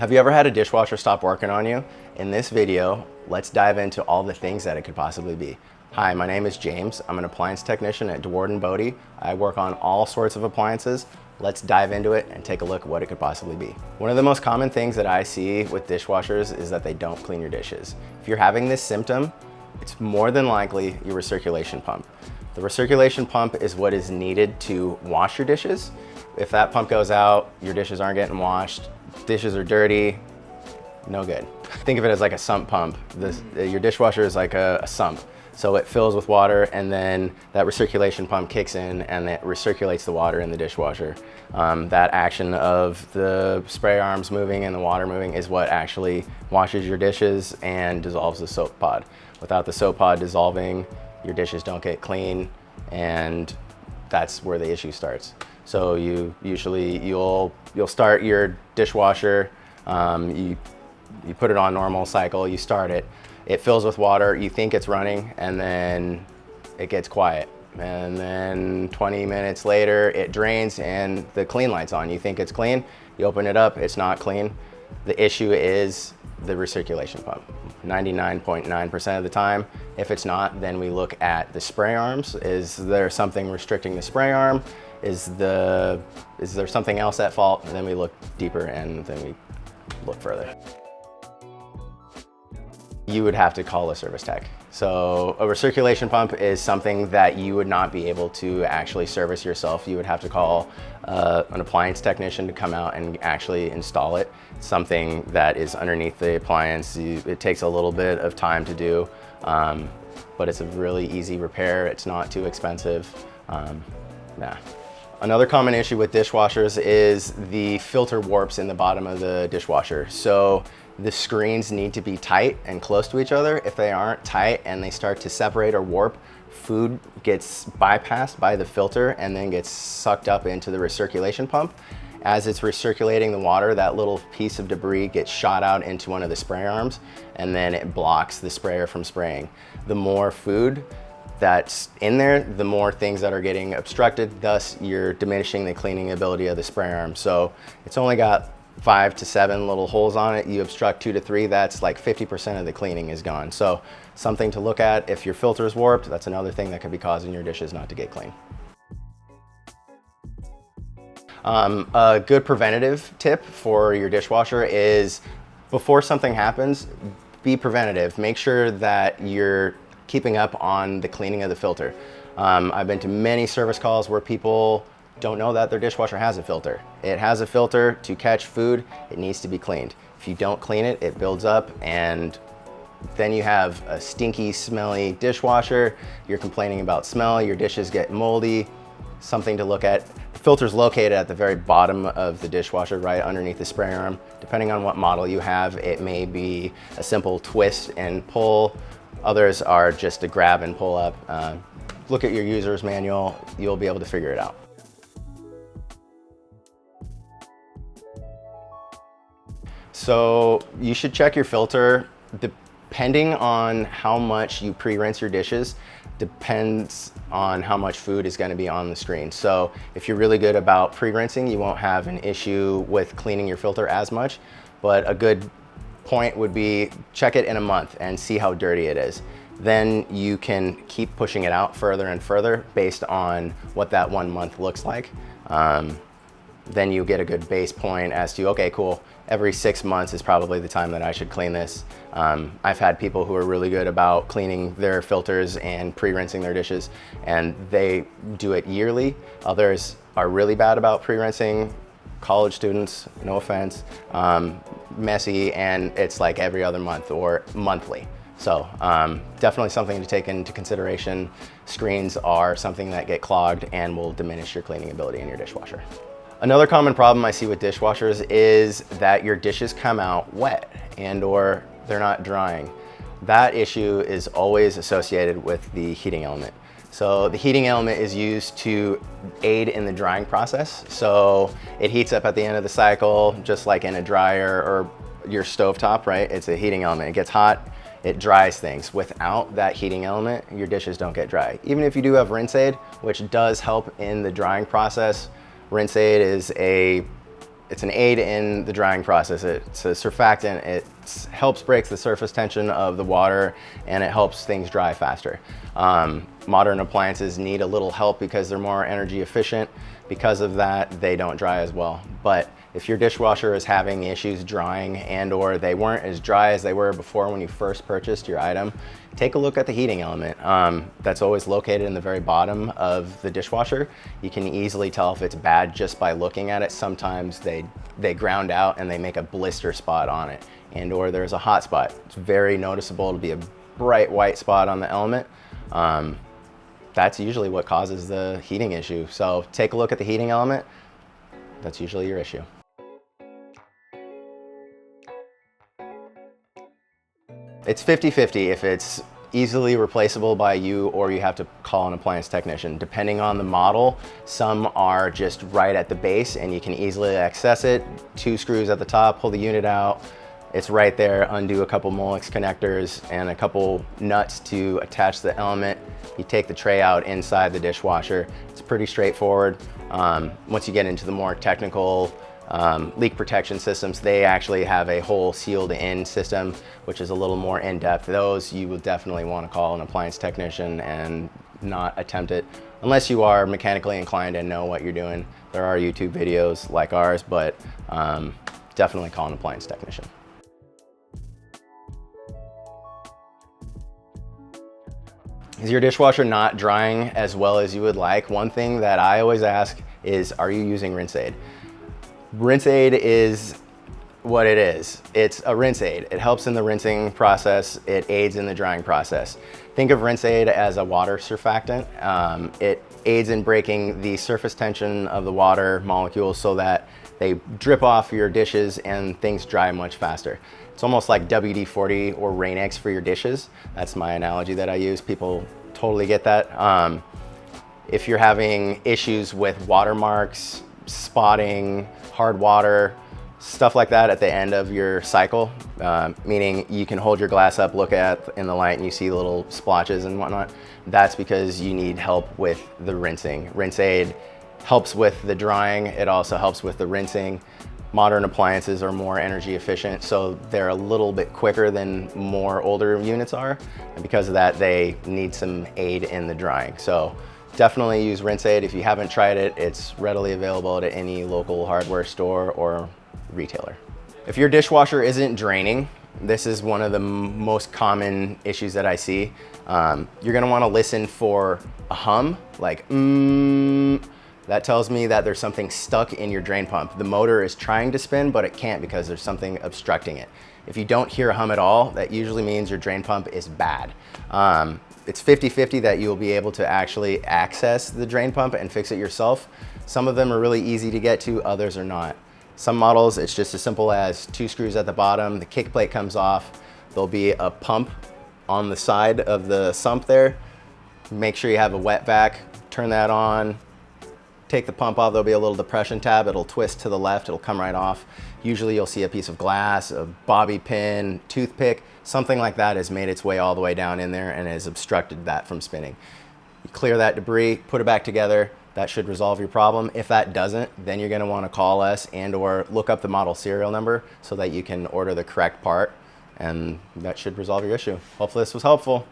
Have you ever had a dishwasher stop working on you? In this video, let's dive into all the things that it could possibly be. Hi, my name is James. I'm an appliance technician at DeWard & Bodie. I work on all sorts of appliances. Let's dive into it and take a look at what it could possibly be. One of the most common things that I see with dishwashers is that they don't clean your dishes. If you're having this symptom, it's more than likely your recirculation pump. The recirculation pump is what is needed to wash your dishes. If that pump goes out, your dishes aren't getting washed, dishes are dirty, no good. Think of it as like a sump pump. Your dishwasher is like a sump. So it fills with water and then that recirculation pump kicks in and it recirculates the water in the dishwasher. That action of the spray arms moving and the water moving is what actually washes your dishes and dissolves the soap pod. Without the soap pod dissolving, your dishes don't get clean, and that's where the issue starts. So you'll start your dishwasher, you put it on normal cycle, you start it, it fills with water, you think it's running, and then it gets quiet. And then 20 minutes later, it drains and the clean light's on. You think it's clean, you open it up, it's not clean. The issue is the recirculation pump. 99.9% of the time. If it's not, then we look at the spray arms. Is there something restricting the spray arm? Is there something else at fault? And then we look deeper and then we look further. You would have to call a service tech. So a recirculation pump is something that you would not be able to actually service yourself. You would have to call an appliance technician to come out and actually install it. Something that is underneath the appliance. It takes a little bit of time to do, but it's a really easy repair. It's not too expensive. Another common issue with dishwashers is the filter warps in the bottom of the dishwasher. So the screens need to be tight and close to each other. If they aren't tight and they start to separate or warp, food gets bypassed by the filter and then gets sucked up into the recirculation pump. As it's recirculating the water, that little piece of debris gets shot out into one of the spray arms and then it blocks the sprayer from spraying. The more food that's in there, the more things that are getting obstructed, thus you're diminishing the cleaning ability of the spray arm. So it's only got 5 to 7 little holes on it. You obstruct 2 to 3, that's like 50% of the cleaning is gone. So something to look at. If your filter is warped, that's another thing that could be causing your dishes not to get clean. A good preventative tip for your dishwasher is before something happens, be preventative. Make sure that you're keeping up on the cleaning of the filter. I've been to many service calls where people don't know that their dishwasher has a filter. It has a filter to catch food. It needs to be cleaned. If you don't clean it, it builds up and then you have a stinky, smelly dishwasher. You're complaining about smell, your dishes get moldy. Something to look at. The filter's located at the very bottom of the dishwasher, right underneath the spray arm. Depending on what model you have, it may be a simple twist and pull. Others are just a grab and pull up. Look at your user's manual, you'll be able to figure it out. So you should check your filter. Depending on how much you pre-rinse your dishes, depends on how much food is going to be on the screen. So if you're really good about pre-rinsing, you won't have an issue with cleaning your filter as much, but a good point would be check it in a month and see how dirty it is. Then you can keep pushing it out further and further based on what that 1 month looks like. Then you get a good base point as to, okay, cool, every 6 months is probably the time that I should clean this. I've had people who are really good about cleaning their filters and pre-rinsing their dishes, and they do it yearly. Others are really bad about pre-rinsing. College students, no offense, messy, and it's like every other month or monthly. So definitely something to take into consideration. Screens are something that get clogged and will diminish your cleaning ability in your dishwasher. Another common problem I see with dishwashers is that your dishes come out wet and or they're not drying. That issue is always associated with the heating element. So the heating element is used to aid in the drying process. So it heats up at the end of the cycle, just like in a dryer or your stovetop, right? It's a heating element. It gets hot, it dries things. Without that heating element, your dishes don't get dry. Even if you do have rinse aid, which does help in the drying process, rinse aid is it's an aid in the drying process. It's a surfactant. It helps break the surface tension of the water, and it helps things dry faster. Modern appliances need a little help because they're more energy efficient. Because of that, they don't dry as well. But if your dishwasher is having issues drying and or they weren't as dry as they were before when you first purchased your item, take a look at the heating element. That's always located in the very bottom of the dishwasher. You can easily tell if it's bad just by looking at it. Sometimes they ground out and they make a blister spot on it, and or there's a hot spot. It's very noticeable. It'll be a bright white spot on the element. That's usually what causes the heating issue. So take a look at the heating element. That's usually your issue. It's 50-50 if it's easily replaceable by you or you have to call an appliance technician. Depending on the model, some are just right at the base and you can easily access it. 2 screws at the top, pull the unit out. It's right there. Undo a couple Molex connectors and a couple nuts to attach the element. You take the tray out inside the dishwasher. It's pretty straightforward. Once you get into the more technical leak protection systems, they actually have a whole sealed in system, which is a little more in-depth. Those you will definitely want to call an appliance technician and not attempt it unless you are mechanically inclined and know what you're doing. There are YouTube videos like ours, but definitely call an appliance technician. Is your dishwasher not drying as well as you would like? One thing that I always ask is, are you using rinse aid? Rinse aid is what it is. It's a rinse aid. It helps in the rinsing process. It aids in the drying process. Think of rinse aid as a water surfactant. It aids in breaking the surface tension of the water molecules so that they drip off your dishes and things dry much faster. It's almost like WD-40 or Rain-X for your dishes. That's my analogy that I use. People totally get that. If you're having issues with watermarks, spotting, hard water, stuff like that at the end of your cycle, meaning you can hold your glass up, look at in the light and you see little splotches and whatnot, that's because you need help with the rinsing. Rinse aid helps with the drying. It also helps with the rinsing. Modern appliances are more energy efficient, so they're a little bit quicker than more older units are. And because of that, they need some aid in the drying. So definitely use rinse aid. If you haven't tried it, it's readily available at any local hardware store or retailer. If your dishwasher isn't draining, this is one of the most common issues that I see. You're gonna wanna listen for a hum, like that tells me that there's something stuck in your drain pump. The motor is trying to spin, but it can't because there's something obstructing it. If you don't hear a hum at all, that usually means your drain pump is bad. It's 50-50 that you'll be able to actually access the drain pump and fix it yourself. Some of them are really easy to get to, others are not. Some models, it's just as simple as 2 screws at the bottom, the kick plate comes off, there'll be a pump on the side of the sump there. Make sure you have a wet vac, turn that on, take the pump off, there'll be a little depression tab, it'll twist to the left, it'll come right off. Usually you'll see a piece of glass, a bobby pin, toothpick, something like that has made its way all the way down in there and has obstructed that from spinning. You clear that debris, put it back together, that should resolve your problem. If that doesn't, then you're gonna wanna call us and or look up the model serial number so that you can order the correct part, and that should resolve your issue. Hopefully this was helpful.